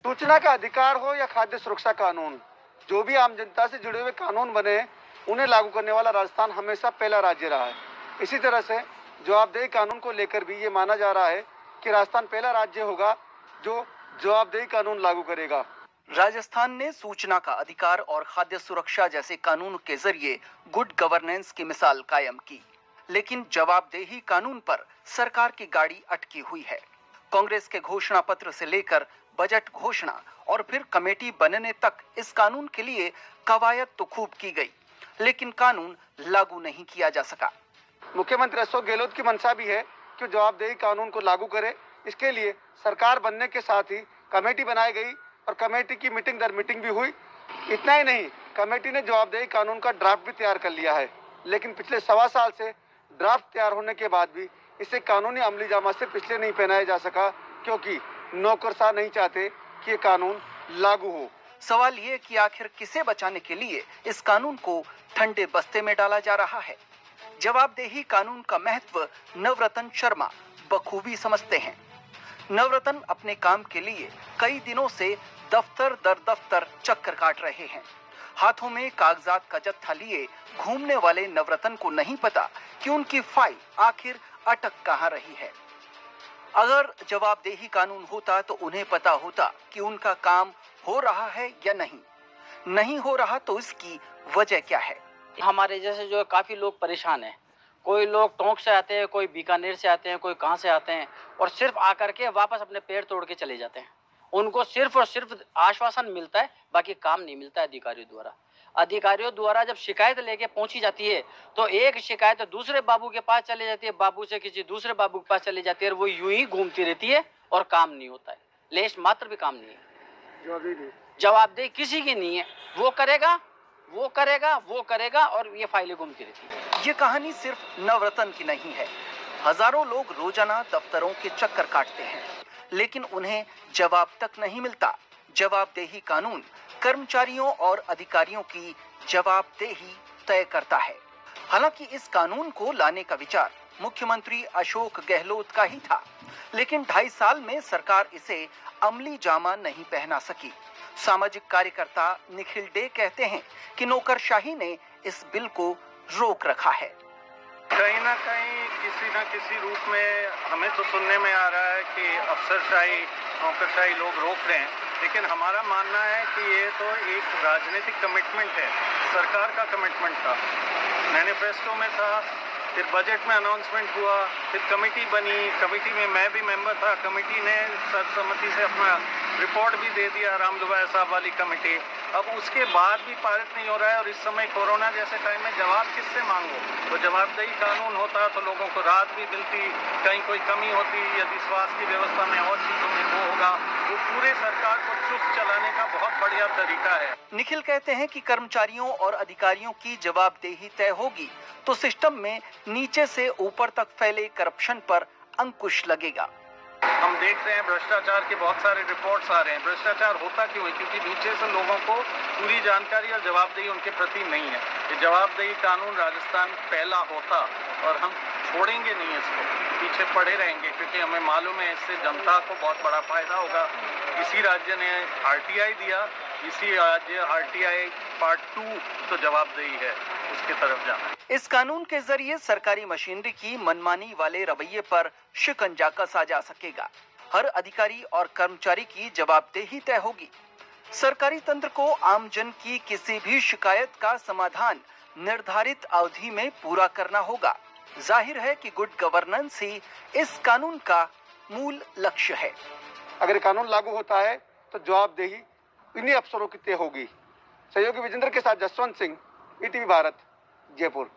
सूचना का अधिकार हो या खाद्य सुरक्षा कानून, जो भी आम जनता से जुड़े हुए कानून बने उन्हें लागू करने वाला राजस्थान हमेशा पहला राज्य रहा है। इसी तरह से जवाबदेही कानून को लेकर भी ये माना जा रहा है कि राजस्थान पहला राज्य होगा जो जवाबदेही कानून लागू करेगा। राजस्थान ने सूचना का अधिकार और खाद्य सुरक्षा जैसे कानून के जरिए गुड गवर्नेंस की मिसाल कायम की, लेकिन जवाबदेही कानून पर सरकार की गाड़ी अटकी हुई है। कांग्रेस के घोषणा पत्र से लेकर बजट घोषणा और फिर कमेटी बनने तक इस कानून के लिए कवायद तो खूब की गई, लेकिन कानून लागू नहीं किया जा सका। मुख्यमंत्री अशोक गहलोत की मंशा भी है कि जवाबदेही कानून को लागू करे। इसके लिए सरकार बनने के साथ ही कमेटी बनाई गई और कमेटी की मीटिंग दर मीटिंग भी हुई। इतना ही नहीं, कमेटी ने जवाबदेही कानून का ड्राफ्ट भी तैयार कर लिया है, लेकिन पिछले 1.25 साल से ड्राफ्ट तैयार होने के बाद भी इसे कानूनी अमली जामा से पिछले नहीं पहनाया जा सका, क्योंकि नौकरशाह नहीं चाहते कि ये कानून लागू हो। सवाल ये कि आखिर किसे बचाने के लिए इस कानून को ठंडे बस्ते में डाला जा रहा है। जवाबदेही कानून का महत्व नवरतन शर्मा बखूबी समझते हैं। नवरतन अपने काम के लिए कई दिनों से दफ्तर दर दफ्तर चक्कर काट रहे हैं। हाथों में कागजात का जत्था लिए घूमने वाले नवरतन को नहीं पता कि उनकी फाइल आखिर अटक कहां रही है। अगर जवाबदेही कानून होता तो उन्हें पता होता कि उनका काम हो रहा है या नहीं हो रहा तो इसकी वजह क्या है। हमारे जैसे जो काफी लोग परेशान हैं, कोई लोग टोंक से आते हैं, कोई बीकानेर से आते हैं, कोई कहां से आते हैं और सिर्फ आकर के वापस अपने पैर तोड़ के चले जाते हैं। उनको सिर्फ और सिर्फ आश्वासन मिलता है, बाकी काम नहीं मिलता है अधिकारियों द्वारा। अधिकारियों द्वारा जब शिकायत लेके पहुंची जाती है तो एक शिकायत दूसरे बाबू के पास चली जाती है, बाबू से किसी दूसरे बाबू के पास चली जाती है और वो यूं ही घूमती रहती है और काम नहीं होता है। लेश मात्र भी काम नहीं है, जवाबदेही किसी की नहीं है। वो करेगा और ये फाइलें घूमती रहती है। ये कहानी सिर्फ नवरतन की नहीं है। हजारों लोग रोजाना दफ्तरों के चक्कर काटते हैं, लेकिन उन्हें जवाब तक नहीं मिलता। जवाबदेही कानून कर्मचारियों और अधिकारियों की जवाबदेही तय करता है। हालांकि इस कानून को लाने का विचार मुख्यमंत्री अशोक गहलोत का ही था, लेकिन 2.5 साल में सरकार इसे अमली जामा नहीं पहना सकी। सामाजिक कार्यकर्ता निखिल डे कहते हैं कि नौकरशाही ने इस बिल को रोक रखा है। कहीं ना कहीं किसी न किसी रूप में हमें तो सुनने में आ रहा है कि अफसरशाही नौकरशाही लोग रोक रहे हैं, लेकिन हमारा मानना है कि ये तो एक राजनीतिक कमिटमेंट है, सरकार का कमिटमेंट था, मैनिफेस्टो में था, फिर बजट में अनाउंसमेंट हुआ, फिर कमेटी बनी, कमेटी में मैं भी मेंबर था। कमेटी ने सर्वसम्मति से अपना रिपोर्ट भी दे दिया, राम लुबाया साहब वाली कमेटी। अब उसके बाद भी पारित नहीं हो रहा है और इस समय कोरोना जैसे टाइम में जवाब किससे मांगो। तो जवाबदेही कानून होता तो लोगों को राहत भी मिलती, कहीं कोई कमी होती, यदि स्वास्थ्य की व्यवस्था में और चीजों में वो होगा, वो पूरे सरकार को चुस्त चलाने का बहुत बढ़िया तरीका है। निखिल कहते हैं कि कर्मचारियों और अधिकारियों की जवाबदेही तय होगी तो सिस्टम में नीचे से ऊपर तक फैले करप्शन पर अंकुश लगेगा। हम देख रहे हैं भ्रष्टाचार के बहुत सारे रिपोर्ट्स आ रहे हैं। भ्रष्टाचार होता क्यों है? क्योंकि नीचे से लोगों को पूरी जानकारी और जवाबदेही उनके प्रति नहीं है। ये जवाबदेही कानून राजस्थान पहला होता और हम छोड़ेंगे नहीं इसको, पीछे पड़े रहेंगे, क्योंकि हमें मालूम है इससे जनता को बहुत बड़ा फायदा होगा। इसी राज्य ने आरटीआई दिया, इसी राज्य आरटीआई पार्ट 2 तो जवाबदेही है, उसकी तरफ जाना। इस कानून के जरिए सरकारी मशीनरी की मनमानी वाले रवैये पर शिकंजा कसा जा सकेगा। हर अधिकारी और कर्मचारी की जवाबदेही तय होगी। सरकारी तंत्र को आमजन की किसी भी शिकायत का समाधान निर्धारित अवधि में पूरा करना होगा। जाहिर है कि गुड गवर्नेंस ही इस कानून का मूल लक्ष्य है। अगर कानून लागू होता है तो जवाबदेही इन्हीं अफसरों की तय होगी। सहयोगी विजेंद्र के साथ जसवंत सिंह, ईटीवी भारत, जयपुर।